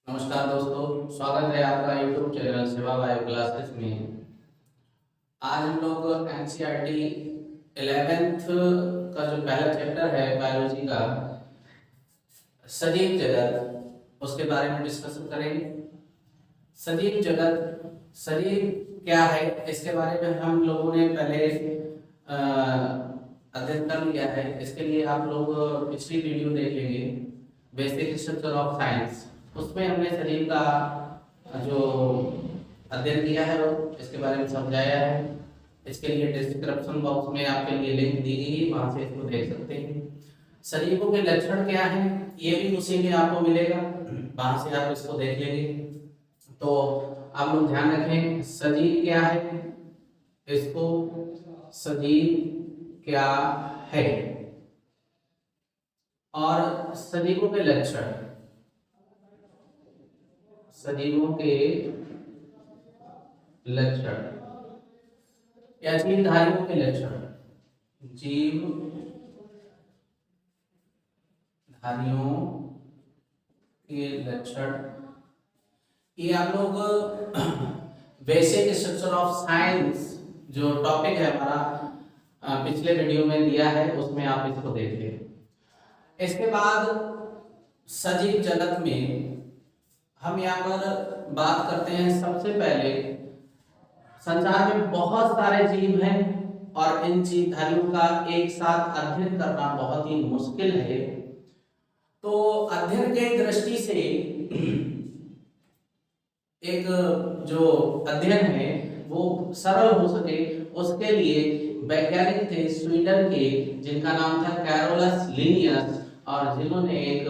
नमस्कार दोस्तों, स्वागत है आपका यूट्यूब चैनल सेवा बायो क्लासेस में। आज हम लोग एनसीईआरटी 11th का जो पहला चैप्टर है बायोलॉजी का सजीव जगत, उसके बारे में डिस्कशन करेंगे। सजीव जगत, सजीव क्या है, इसके बारे में हम लोगों ने पहले अध्ययन कर लिया है। इसके लिए आप लोग पिछली वीडियो देख लेंगे, बेसिक स्ट्रक्चर ऑफ साइंस। उसमें हमने शरीर का जो अध्ययन किया है वो इसके बारे में समझाया है। इसके लिए डिस्क्रिप्शन बॉक्स में आपके लिए लिंक दी गई है, वहां से इसको देख सकते हैं। शरीरों के लक्षण क्या हैं ये भी उसी में आपको मिलेगा, वहां से आप इसको देख लेंगे। तो आप लोग ध्यान रखें, सजीव क्या है, इसको सजीव क्या है और सजीवों के लक्षण, सजीवों के लक्षण या जीवधारियों के लक्षण, जीवधारियों के लक्षण, ये आप लोग बेसिक स्ट्रक्चर ऑफ साइंस जो टॉपिक है हमारा पिछले वीडियो में दिया है, उसमें आप इसको देखिए। इसके बाद सजीव जगत में हम यहाँ पर बात करते हैं। सबसे पहले संसार में बहुत सारे जीव हैं और इन जीवधारियों का एक साथ अध्ययन करना बहुत ही मुश्किल है। तो अध्ययन के दृष्टि से एक जो अध्ययन है वो सरल हो सके, उसके लिए वैज्ञानिक थे स्वीडन के, जिनका नाम था कैरोलस लिनियस, और जिन्होंने एक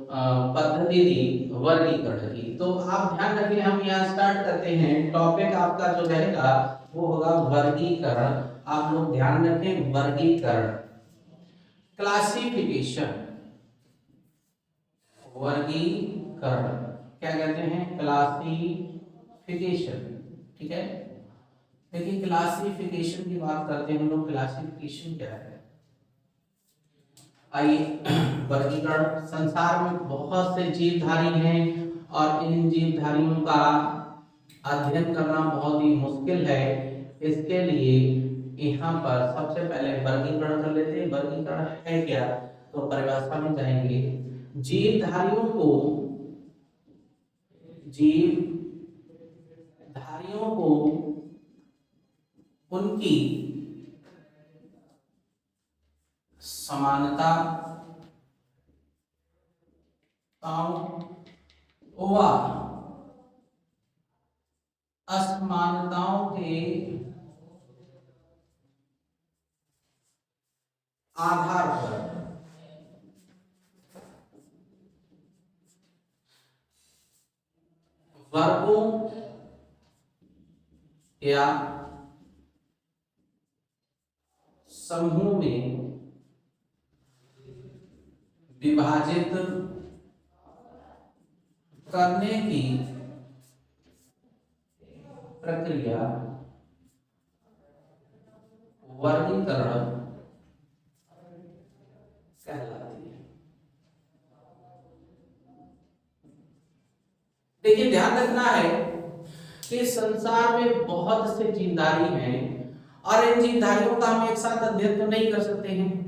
पद्धति दी वर्गीकरण की। तो आप ध्यान रखें, हम यहाँ स्टार्ट करते हैं। टॉपिक आपका जो रहेगा वो होगा वर्गीकरण। आप लोग ध्यान रखें, वर्गीकरण, क्लासिफिकेशन, वर्गीकरण क्या कहते हैं, क्लासिफिकेशन। ठीक है, देखिए क्लासिफिकेशन की बात करते हैं हम लोग। क्लासिफिकेशन क्या है, आइए वर्गीकरण। संसार में बहुत से जीवधारी हैं और इन जीवधारियों का अध्ययन करना बहुत ही मुश्किल है। इसके लिए यहाँ पर सबसे पहले वर्गीकरण कर लेते हैं। वर्गीकरण है क्या, तो परिभाषा में जाएंगे। जीवधारियों को, जीवधारियों को उनकी समानता व असमानताओं के आधार पर वर्गों या समूह में विभाजित करने की प्रक्रिया वर्गीकरण कहलाती है। देखिए ध्यान रखना है कि संसार में बहुत से जीवधारी हैं और इन जीवधारियों का हम एक साथ अध्ययन तो नहीं कर सकते हैं।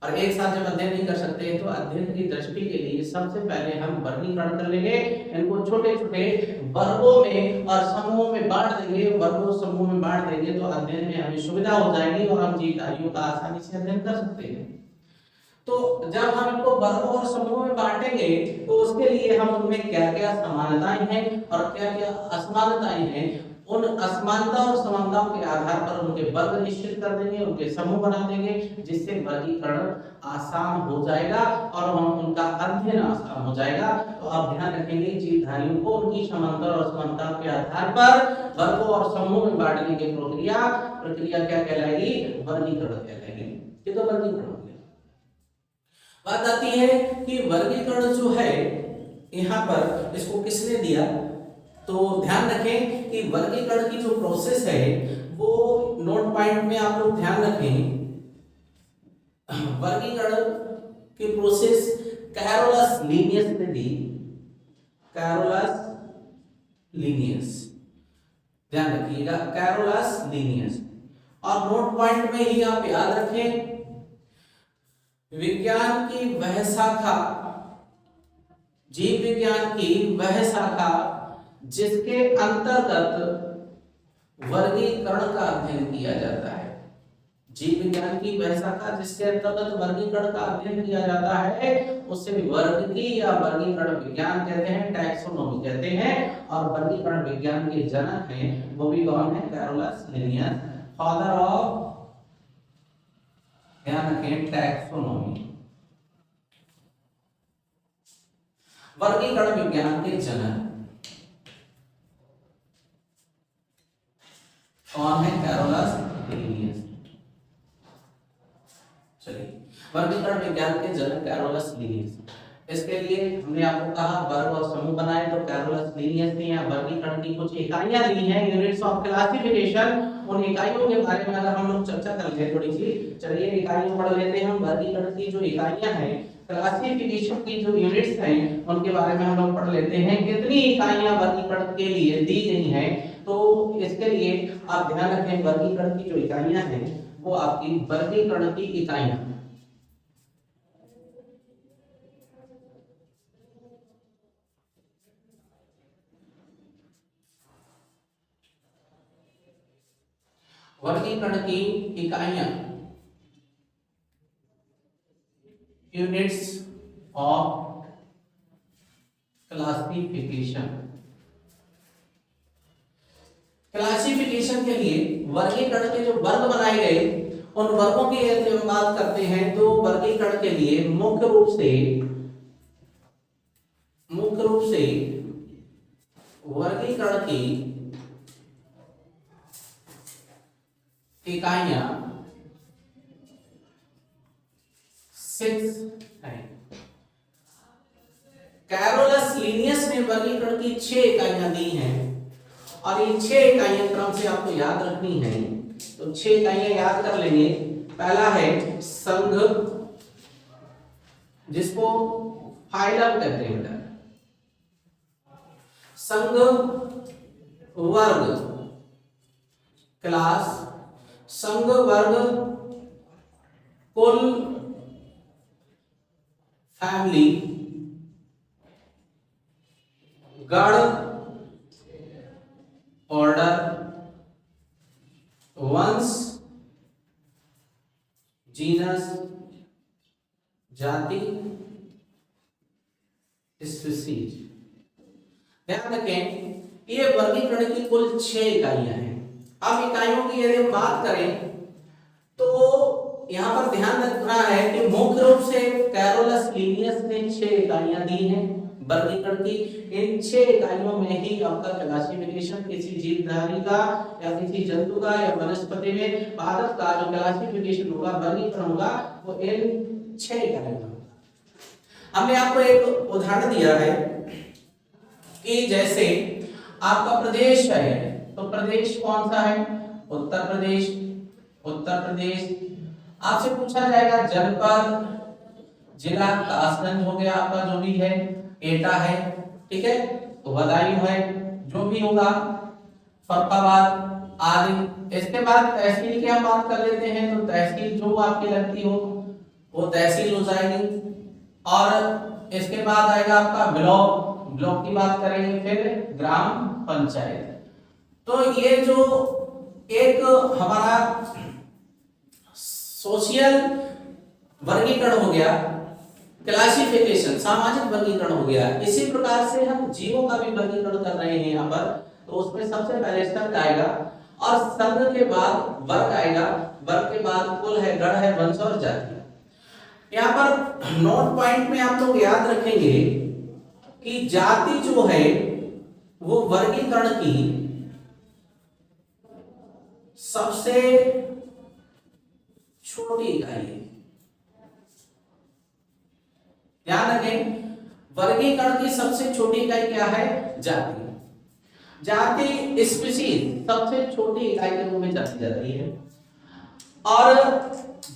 और एक साथ जब अध्ययन नहीं कर सकते हैं तो अध्ययन की दृष्टि के लिए सबसे पहले हम वर्गीकरण कर लेंगे। इनको छोटे छोटे वर्गों में और समूहों में बांट देंगे। वर्गों समूह में बांट देंगे तो अध्ययन में हमें सुविधा हो जाएगी और हम जीवधारियों का आसानी से अध्ययन कर सकते हैं। तो जब हम इनको वर्गों और समूहों में बांटेंगे तो उसके लिए हम उनमें क्या क्या समानताएं हैं और क्या क्या असमानताएं हैं, उन असमानता और समानताओं के आधार पर उनके वर्ग निश्चित कर देंगे, उनके समूह बना देंगे, जिससे वर्गीकरण आसान हो जाएगा और हम उनका अध्ययन आसान हो जाएगा। तो आप ध्यान रखेंगे, जीवधारियों को उनकी समानता और असमानता के आधार पर वर्गों और समूह में बांटने की प्रक्रिया क्या कहलाएगी, वर्गीकरण कहलाएगी। ये तो वर्गीकरण हो गया। बात आती है कि वर्गीकरण जो है यहाँ पर इसको किसने दिया, तो ध्यान रखें कि वर्गीकरण की जो प्रोसेस है वो नोट पॉइंट में आप लोग ध्यान रखें। वर्गीकरण की प्रोसेस कैरोलस लिनियस ने दी। कैरोलस लीनियस, ध्यान रखिएगा कैरोलस लीनियस। और नोट पॉइंट में ही आप याद रखें विज्ञान की वह शाखा, जीव विज्ञान की वह शाखा जिसके अंतर्गत वर्गीकरण का अध्ययन किया जाता है। जीव विज्ञान की वह शाखा जिसके अंतर्गत वर्गीकरण का अध्ययन किया जाता है उसे वर्गीय या वर्गीकरण विज्ञान कहते हैं, टैक्सोनॉमी कहते हैं। और वर्गीकरण विज्ञान के जनक हैं वो भी कौन है? कैरोलस लीनियस, फादर ऑफ, ध्यान रखें, टैक्सोनॉमी, वर्गीकरण विज्ञान के जनक कौन है? Carolus Linnaeus. चलिए, वर्गीकरण विज्ञान के जनक कैरोलस लीनियस। इसके लिए हमने आपको कहा वर्ग और समूह बनाए तो कैरोलस लीनियस ने यहाँ वर्गीकरण की कुछ इकाइयां दी हैं, यूनिट्स ऑफ क्लासिफिकेशन। उन इकाइयों के बारे में अगर हम लोग चर्चा कर ले थोड़ी सी, चलिए इकाइयों पढ़ लेते हैं हम। वर्गीकरण की जो इकाइयां हैं, क्लासिफिकेशन की जो यूनिट्स हैं, उनके बारे में हम लोग पढ़ लेते हैं। कितनी इकाइयां वर्गीकरण के लिए दी गई हैं, तो इसके लिए आप ध्यान रखें वर्गीकरण की जो इकाइयां हैं वो आपकी वर्गीकरण की इकाइयां, वर्गीकरण की इकाइयां, यूनिट्स ऑफ क्लासिफिकेशन। क्लासिफिकेशन के लिए वर्गीकरण के जो वर्ग बनाए गए उन वर्गों की यदि हम बात करते हैं तो वर्गीकरण के लिए मुख्य रूप से वर्गीकरण की इकाइयां 6 हैं। कैरोलस लीनियस ने वर्गीकरण की 6 इकाइयां दी हैं और ये 6 इकाइयां क्रम से आपको याद रखनी है। तो 6 इकाइयां याद कर लेंगे। पहला है संघ, जिसको फाइलम कहते हैं। संघ, वर्ग, क्लास, संघ, वर्ग, कुल, फैमिली, गण, ऑर्डर, वंश, जीनस, जाति, स्पीशीज। ध्यान रखें ये वर्गीकरण की कुल 6 इकाइयां हैं। अब इकाइयों की यदि हम बात करें तो यहां पर ध्यान रखना है कि मुख्य रूप से कैरोलस लीनियस ने 6 इकाइयां दी हैं वर्गीकरण की। इन 6 इकाइयों में ही आपका क्लासिफिकेशन किसी जीवधारी का या किसी जंतु का या वनस्पति में पादप का जो क्लासिफिकेशन होगा, वर्गीकरण होगा, वो इन 6 इकाइयों में। हमने आपको एक उदाहरण दिया है कि जैसे आपका प्रदेश है तो प्रदेश कौन सा है? उत्तर प्रदेश। उत्तर प्रदेश आपसे पूछा जाएगा जनपद, जिला कासगंज हो गया आपका, जो भी है, एटा है, ठीक है, तो बदायूं है, जो भी होगा, फरुखाबाद आदि। इसके बाद तहसील की हम बात कर लेते हैं तो तहसील जो आपकी लगती हो वो तहसील हो जाएगी। और इसके बाद आएगा आपका ब्लॉक, ब्लॉक की बात करेंगे, फिर ग्राम पंचायत। तो ये जो एक हमारा सोशल वर्गीकरण हो गया, क्लासिफिकेशन सामाजिक वर्गीकरण हो गया, इसी प्रकार से हम जीवों का भी वर्गीकरण कर रहे हैं यहाँ पर। तो उसमें सबसे पहले संघ आएगा और संघ के बाद वर्ग आएगा, वर्ग के बाद कुल है, गण है, वंश और जाति। यहाँ पर नोट पॉइंट में आप लोग याद रखेंगे कि जाति जो है वो वर्गीकरण की सबसे छोटी इकाई है। ध्यान रखें वर्गीकरण की सबसे छोटी इकाई क्या है? जाति। जाति स्पीशीज सबसे छोटी इकाई के रूप में जानी जाती है। और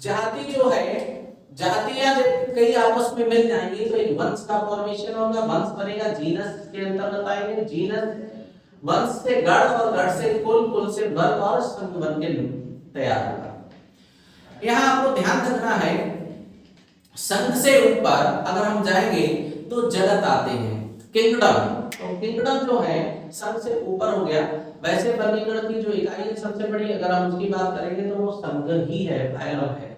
जाति जो है जातियां जब कई आपस में मिल जाएंगी तो एक वंश का फॉर्मेशन होगा, वंश बनेगा, जीनस के अंतर्गत आएंगे, जीनस वंश से गण और गण से कुल, कुल से वर्ग और संघ बन के तैयार होगा। यहाँ आपको ध्यान रखना है, संघ से ऊपर अगर हम जाएंगे तो जगत आते हैं, किंगडम। तो किंगडम जो है संघ से ऊपर हो गया। वैसे वर्गीकरण की जो इकाई है सबसे बड़ी, अगर हम उसकी बात करेंगे तो वो संघ ही है, फाइलम है।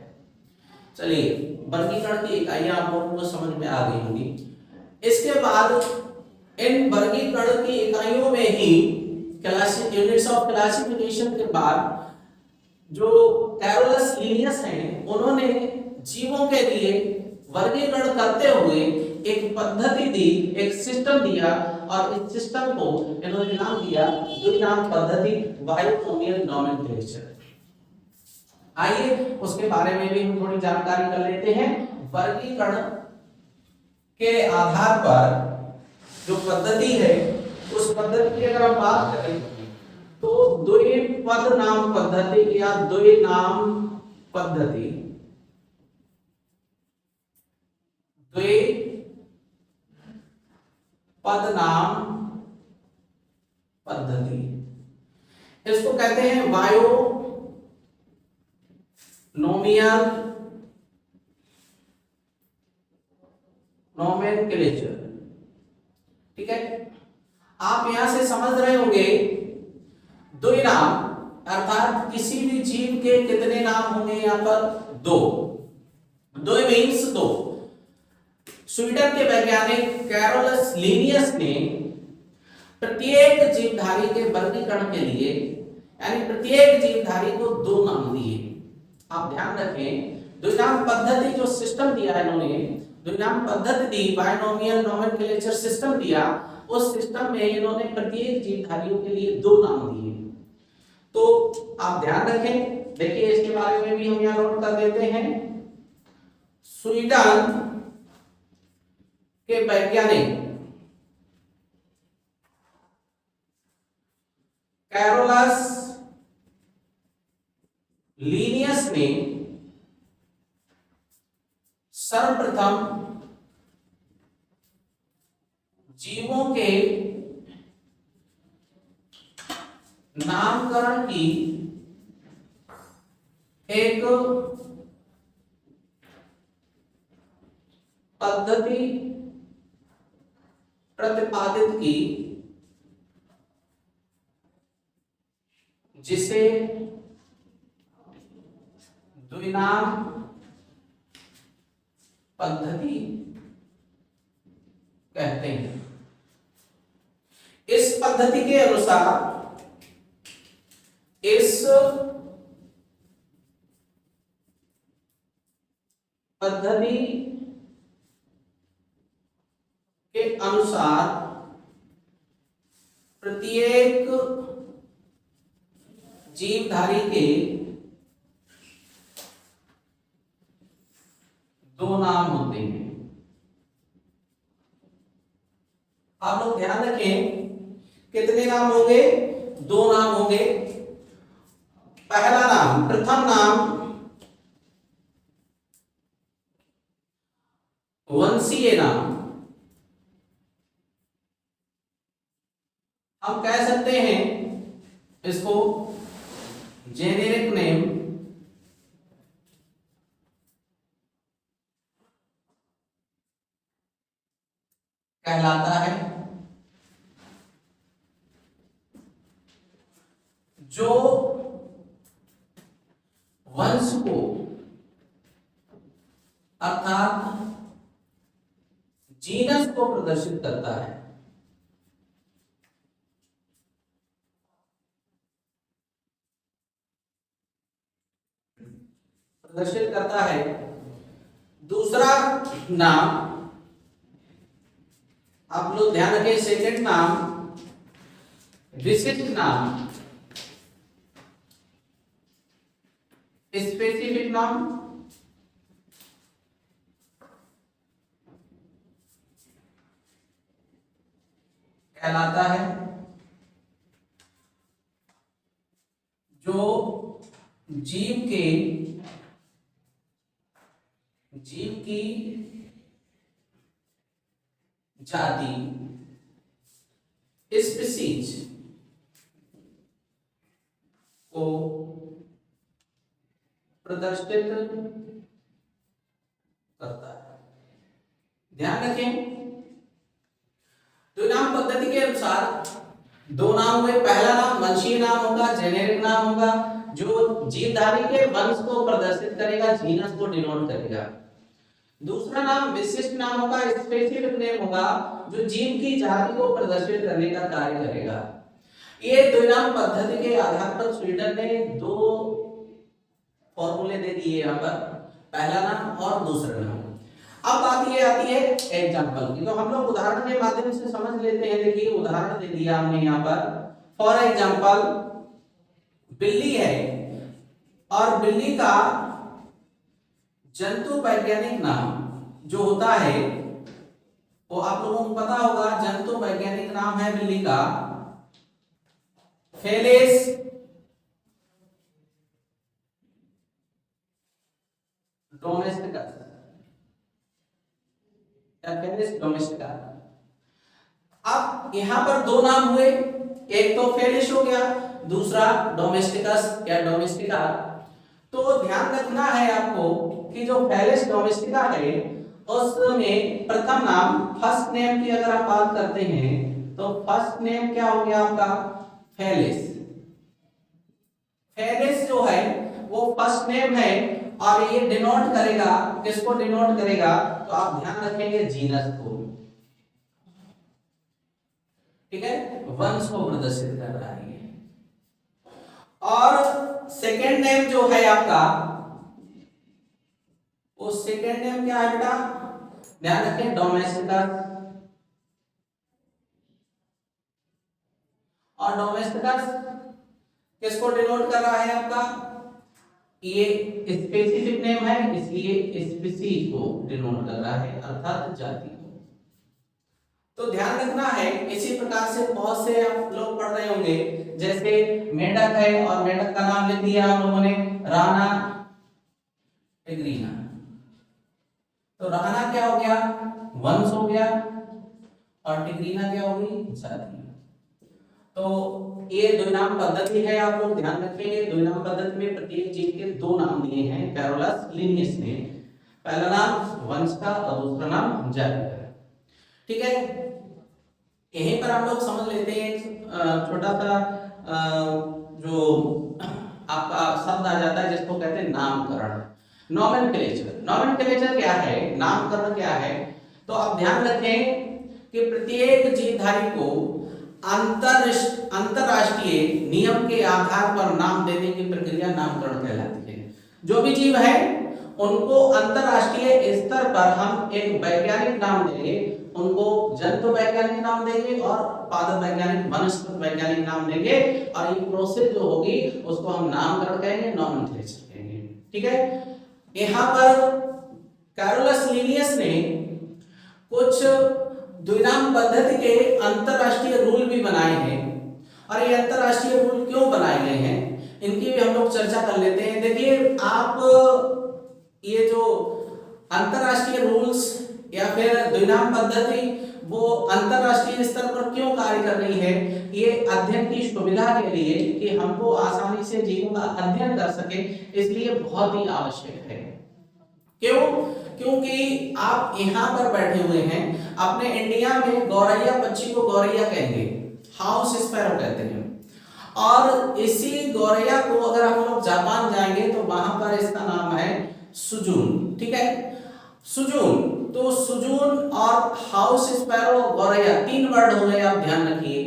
चलिए, वर्गीकरण की इकाइयां आप लोगों को समझ में आ गई होंगी। इसके बाद इन वर्गीकरण की इकाइयों में ही यूनिट्स ऑफ क्लासिफिकेशन के बाद जो कैरोलस लिनियस हैं, उन्होंने जीवों के लिए वर्गीकरण करते हुए एक पद्धति दी, एक सिस्टम दिया, और इस सिस्टम को इन्होंने नाम दिया द्विनाम पद्धति, बाइनोमियल नोमेनक्लेचर। आइए उसके बारे में भी हम थोड़ी जानकारी कर लेते हैं। वर्गीकरण के आधार पर जो पद्धति है, उस पद्धति की अगर हम बात करें तो द्विपद नाम पद्धति या द्विनाम पद्धति, द्विपद नाम पद्धति, इसको कहते हैं बायोनोमियल नोमेनक्लेचर। ठीक है, आप यहां से समझ रहे होंगे द्विनाम अर्थात किसी भी जीव के कितने नाम होंगे, यहां पर दो। दो मीन्स दो। स्वीडन के वैज्ञानिक कैरोलस लिनियस ने प्रत्येक जीवधारी के वर्गीकरण के लिए, यानी प्रत्येक जीवधारी को दो नाम दिए। आप ध्यान रखें, द्विनाम पद्धति जो सिस्टम दिया इन्होंने, द्विनाम पद्धति दी, बाइनोमियल नोमेनक्लेचर सिस्टम दिया, उस सिस्टम में इन्होंने प्रत्येक जीवधारियों के लिए दो नाम दिए। तो आप ध्यान रखें, देखिए इसके बारे में भी हम यहां नोट कर देते हैं। स्वीडन के वैज्ञानिक कैरोलस लिनियस ने सर्वप्रथम जीवों के नामकरण की एक पद्धति प्रतिपादित की, जिसे द्विनाम पद्धति कहते हैं। इस पद्धति के अनुसार इस पद्धति के अनुसार प्रत्येक जीवधारी के दो नाम होते हैं। आप लोग ध्यान रखें, कितने नाम होंगे? दो नाम होंगे। पहला नाम, प्रथम नाम वंशीय नाम, हम कह सकते हैं इसको जेनेरिक नेम, कहलाता है, जो वंश को अर्थात जीनस को प्रदर्शित करता है। प्रदर्शित करता है। दूसरा नाम आप लोग ध्यान रखें, सेकंड नाम विशिष्ट नाम, स्पेसिफिक नाम, कहलाता है, जो जीव की जाति स्पीशीज को प्रदर्शित करता है। ध्यान रखें, तो नाम पद्धति के अनुसार दो नाम हुए। पहला नाम वंशीय नाम होगा, जेनेरिक नाम होगा, जो जीवधारी के वंश को प्रदर्शित करेगा, जीनस को डिनोट करेगा। दूसरा नाम विशिष्ट नाम होगा, स्पेसिफिक नेम होगा, जो जीव की जाति को प्रदर्शित करने का कार्य करेगा। ये द्विनाम पद्धति के आधार पर स्वीडन ने दो फॉर्मूले दे दिए यहाँ पर, पहला नाम और दूसरा नाम। अब बात ये आती है एग्जाम्पल की, तो हम लोग उदाहरण के माध्यम से समझ लेते हैं। देखिए उदाहरण दे दिया हमने यहाँ पर। फॉर एग्जाम्पल, बिल्ली है और बिल्ली का जंतु वैज्ञानिक नाम जो होता है वो आप लोगों को पता होगा। जंतु वैज्ञानिक नाम है बिल्ली का फेलिस डोमेस्टिकस या फेलिस डोमेस्टिका। अब यहां पर दो नाम हुए, एक तो फेलिस हो गया, दूसरा डोमेस्टिकस या डोमेस्टिका। तो ध्यान रखना है आपको कि जो फेलिस डोमेस्टिका है उसमें प्रथम नाम, फर्स्ट नेम की अगर आप बात करते हैं तो फर्स्ट नेम क्या हो गया आपका? फेलिस। फेलिस जो है वो फर्स्ट नेम है और ये डिनोट करेगा, किसको डिनोट करेगा? तो आप ध्यान रखेंगे जीनस को, ठीक है, वंश को प्रदर्शित कर रहा है। और सेकेंड नेम जो है आपका, वो सेकेंड नेम क्या है बेटा? ध्यान रखें, डोमेस्टिकस। और डोमेस्टिकस किसको डिनोट कर रहा है आपका? ये स्पेसिफिक नेम है, इसलिए स्पीशीज को डिनोट कर रहा है, अर्थात जाति को। तो ध्यान रखना है। इसी प्रकार से बहुत से आप लोग पढ़ रहे होंगे, जैसे मेंढक है और मेंढक का नाम लिख दिया हम लोगों ने राना टिग्रीना। तो राना क्या हो गया? वंश हो गया, और टिग्रीना क्या होगी? जाति। तो ये द्विनाम पद्धति है, आप लोग ध्यान रखेंगे। द्विनाम पद्धति में प्रत्येक जीव के दो नाम दिए हैं कैरोलस लिनियस ने, पहला नाम वंश का और दूसरा नाम जाति का, ठीक है। यहीं पर हम लोग समझ लेते हैं छोटा सा जो आपका शब्द आ जाता है जिसको कहते हैं नामकरण, नॉमेनक्लेचर। नॉमेनक्लेचर क्या है, नामकरण क्या है? तो आप ध्यान रखें कि प्रत्येक जीवधारी को अंतरराष्ट्रीय नियम के आधार पर नाम देने की प्रक्रिया नामकरण कहलाती है। जो भी जीव है उनको अंतरराष्ट्रीय स्तर पर हम एक वैज्ञानिक नाम देंगे, उनको जंतु वैज्ञानिक नाम देंगे और पादप वैज्ञानिक, वनस्पति वैज्ञानिक नाम देंगे, और ये प्रोसेस जो होगी उसको हम नामकरण कहेंगे, नॉमेनक्लेचर कहेंगे, ठीक है। यहाँ पर कैरोलस लिनियस ने कुछ द्विनाम पद्धति के अंतरराष्ट्रीय रूल भी बनाए हैं, और ये अंतरराष्ट्रीय रूल क्यों बनाए गए हैं इनकी भी हम लोग चर्चा कर लेते हैं। देखिए आप ये जो अंतरराष्ट्रीय रूल्स या फिर द्विनाम पद्धति वो अंतरराष्ट्रीय स्तर पर क्यों कार्य कर रही है, ये अध्ययन की सुविधा के लिए कि हमको आसानी से जीवों का अध्ययन कर सके, इसलिए बहुत ही आवश्यक है। क्यों? क्योंकि आप यहाँ पर बैठे हुए हैं, अपने इंडिया में गौरैया पक्षी को गौरैया कहेंगे, हाउस स्पैरो कहते हैं, और इसी गौरैया को अगर हम लोग जापान जाएंगे तो वहां पर इसका नाम है सुजून, ठीक है, सुजून। तो सुजून और हाउस स्पैरो, गौरैया, तीन वर्ड हो गए, आप ध्यान रखिए।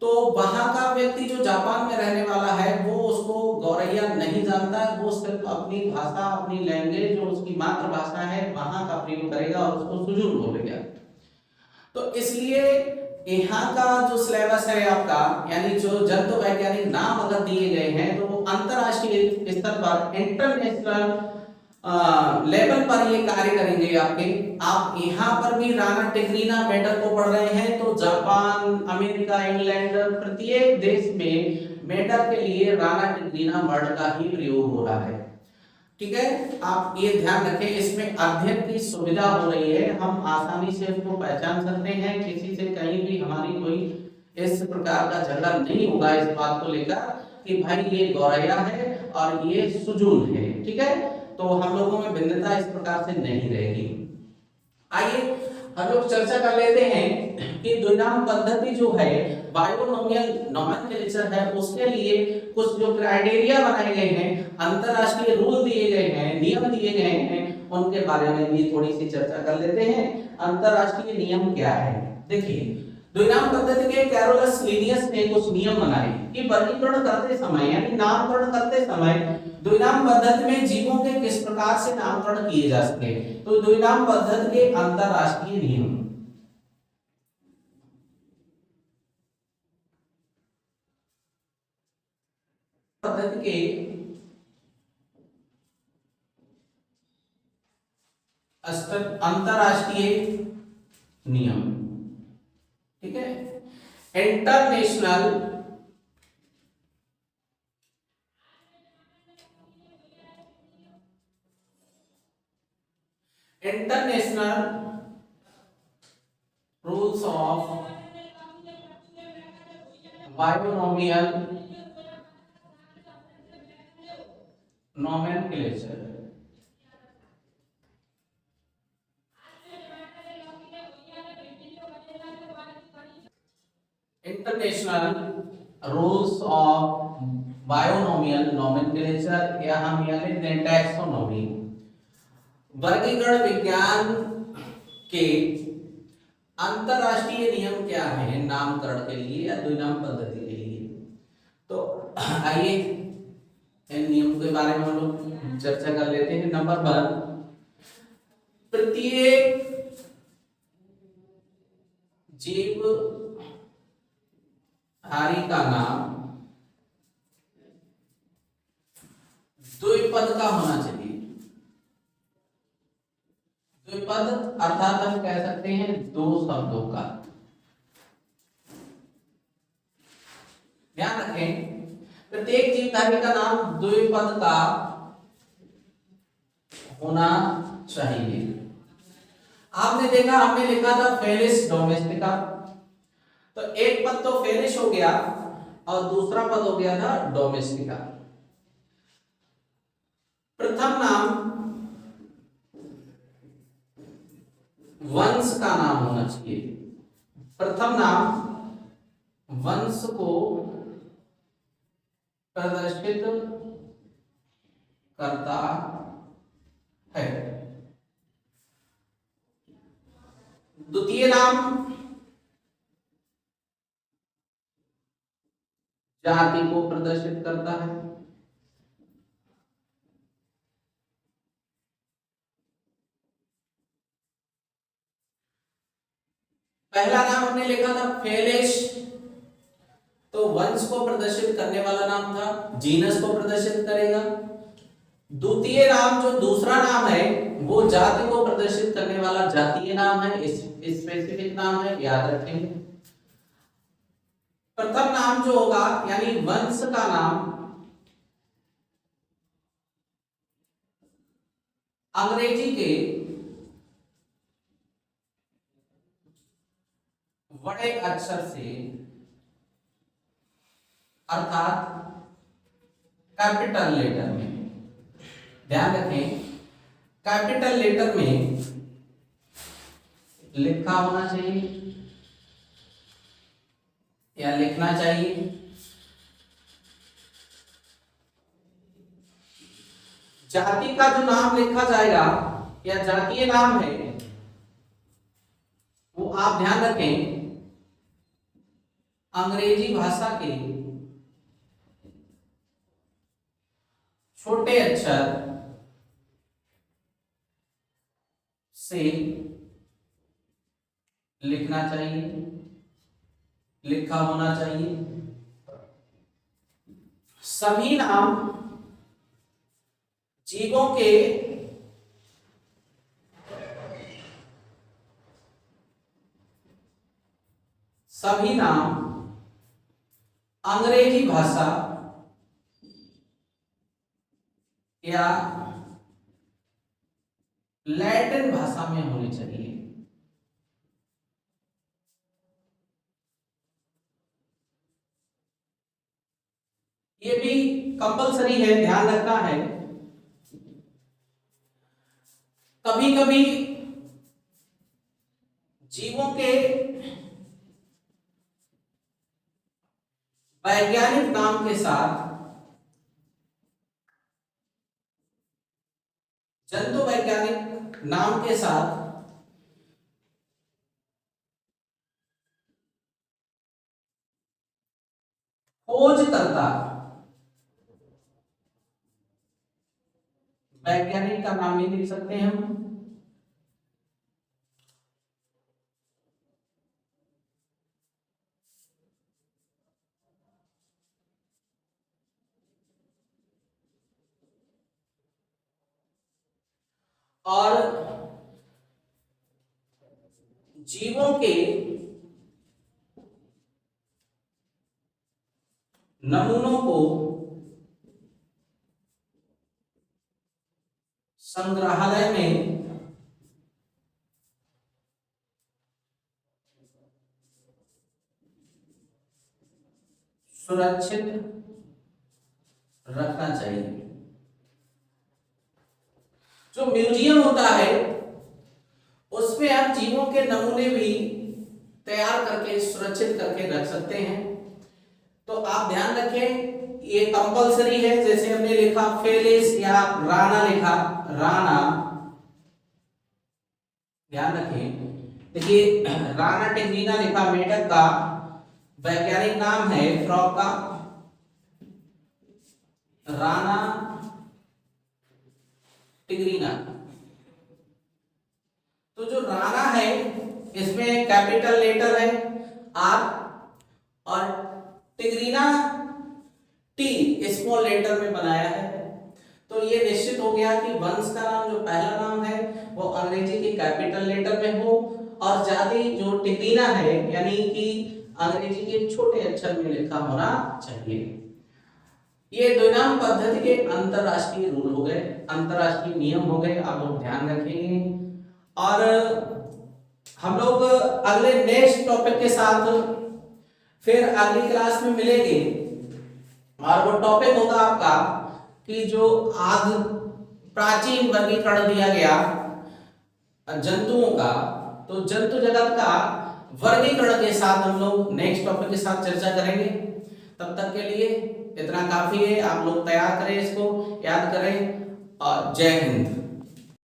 तो वहां का व्यक्ति जो जापान में रहने वाला है वो उसको गौरैया नहीं जानता है, वो सिर्फ अपनी भाषा, अपनी लैंग्वेज जो उसकी मातृभाषा है वहां का प्रयोग करेगा और उसको सुजून बोलेगा। तो इसलिए यहाँ का जो सिलेबस है आपका, यानी जो जंतु वैज्ञानिक नाम अगर दिए गए हैं तो वो अंतरराष्ट्रीय स्तर पर, इंटरनेशनल लेवल पर ये कार्य करेंगे आपके। आप यहाँ पर भी राना टिग्रीना मेंढक को पढ़ रहे हैं तो जापान, अमेरिका, इंग्लैंड, प्रत्येक देश में मेंढक के लिए राना टिग्रीना वर्ड का ही प्रयोग हो रहा है, ठीक है, आप ये ध्यान रखें, इसमें अध्ययन की सुविधा हो रही है, हम आसानी से उसको पहचान सकते हैं, किसी से कहीं भी हमारी कोई इस प्रकार का झगड़ा नहीं होगा इस बात को लेकर कि भाई ये गौरैया है और ये सुजून है। ठीक है, तो हम लोगों में भिन्नता इस प्रकार से नहीं रहेगी। आइए हम लोग चर्चा कर लेते हैं कि द्विनाम पद्धति जो है बायोनोमियल नोमेनक्लेचर है, उसके लिए कुछ जो क्राइटेरिया बनाए गए हैं, अंतरराष्ट्रीय रूल दिए गए हैं, नियम दिए गए हैं, उनके बारे में भी थोड़ी सी चर्चा कर लेते हैं। अंतरराष्ट्रीय नियम क्या है? देखिए, द्विनाम पद्धति के कैरोलस लिनियस ने कुछ नियम बनाए कि वर्गीकरण करते समय यानी नामकरण करते समय द्विनाम पद्धति में जीवों के किस प्रकार से नामकरण किए जा सके। तो द्विनाम पद्धति के अंतरराष्ट्रीय नियम, पद्धति के अंतरराष्ट्रीय नियम, ठीक है, international rules of binomial nomenclature. International rules of binomial nomenclature या हम यह लिखते हैं टैक्सोनॉमी। वर्गीकरण विज्ञान के अंतरराष्ट्रीय नियम क्या है नामकरण के लिए या द्विनाम पद्धति के लिए। तो आइए इन नियमों के बारे में हम लोग चर्चा कर लेते हैं। नंबर 1, प्रत्येक जीव हारी का नाम द्विपद का होना चाहिए। द्विपद अर्थात हम कह सकते हैं दो शब्दों का। ध्यान रखें, प्रत्येक जीवधारी का नाम द्विपद का होना चाहिए। आपने देखा, हमने लिखा था फेलिस डोमेस्टिका, तो एक पद तो फेलिस हो गया और दूसरा पद हो गया था डोमेस्टिका। प्रथम नाम वंश का नाम होना चाहिए। प्रथम नाम वंश को प्रदर्शित करता है। द्वितीय नाम जाति को प्रदर्शित करता है। पहला नाम हमने लिखा था फेलिस, तो वंश को प्रदर्शित करने वाला नाम था, जीनस को प्रदर्शित करेगा। द्वितीय नाम जो दूसरा नाम है वो जाति को प्रदर्शित करने वाला जातीय नाम है, स्पेसिफिक नाम है, याद रखेंगे। प्रथम नाम जो होगा यानी वंश का नाम अंग्रेजी के बड़े अक्षर से अर्थात कैपिटल लेटर में, ध्यान रखें कैपिटल लेटर में लिखा होना चाहिए या लिखना चाहिए। जाति का जो नाम लिखा जाएगा या जातीय नाम है वो आप ध्यान रखें अंग्रेजी भाषा के छोटे अक्षर से लिखना चाहिए, लिखा होना चाहिए। सभी नाम जीवों के सभी नाम अंग्रेजी भाषा या लैटिन भाषा में होनी चाहिए। ये भी कंपलसरी है, ध्यान रखना है। कभी कभी जीवों के वैज्ञानिक नाम के साथ जंतु वैज्ञानिक नाम के साथ खोजकर्ता वैज्ञानिक का नाम नहीं लिख सकते हम। और जीवों के नमूनों को संग्रहालय में सुरक्षित रखना चाहिए। जो म्यूजियम होता है उसमें आप जीवों के नमूने भी तैयार करके सुरक्षित करके रख सकते हैं। तो आप ध्यान रखें, ये कंपलसरी है। जैसे हमने लिखा फेलिस या राणा लिखा, राणा, ध्यान रखें। देखिए राणा टिग्रीना लिखा, मेढक का वैज्ञानिक नाम है फ्रॉग का राणा टिग्रीना। तो जो राणा है इसमें कैपिटल लेटर है आर, और टिग्रीना टी स्मॉल लेटर में बनाया है। तो ये निश्चित हो गया कि वंश का नाम जो पहला नाम है वो अंग्रेजी के कैपिटल लेटर में हो, और जाति जो टिग्रीना है यानी कि अंग्रेजी के छोटे अक्षर में लिखा होना चाहिए। ये द्विनाम पद्धति के अंतरराष्ट्रीय रूल हो गए, अंतरराष्ट्रीय नियम हो गए, आप लोग ध्यान रखेंगे। और हम लोग अगले नेक्स्ट टॉपिक के साथ फिर अगली क्लास में मिलेंगे, और वो टॉपिक होगा आपका कि जो आदि प्राचीन वर्गीकरण दिया गया जंतुओं का, तो जंतु जगत का वर्गीकरण के साथ हम लोग नेक्स्ट टॉपिक के साथ चर्चा करेंगे। तब तक के लिए इतना काफी है, आप लोग तैयार करें, इसको याद करें, और जय हिंद।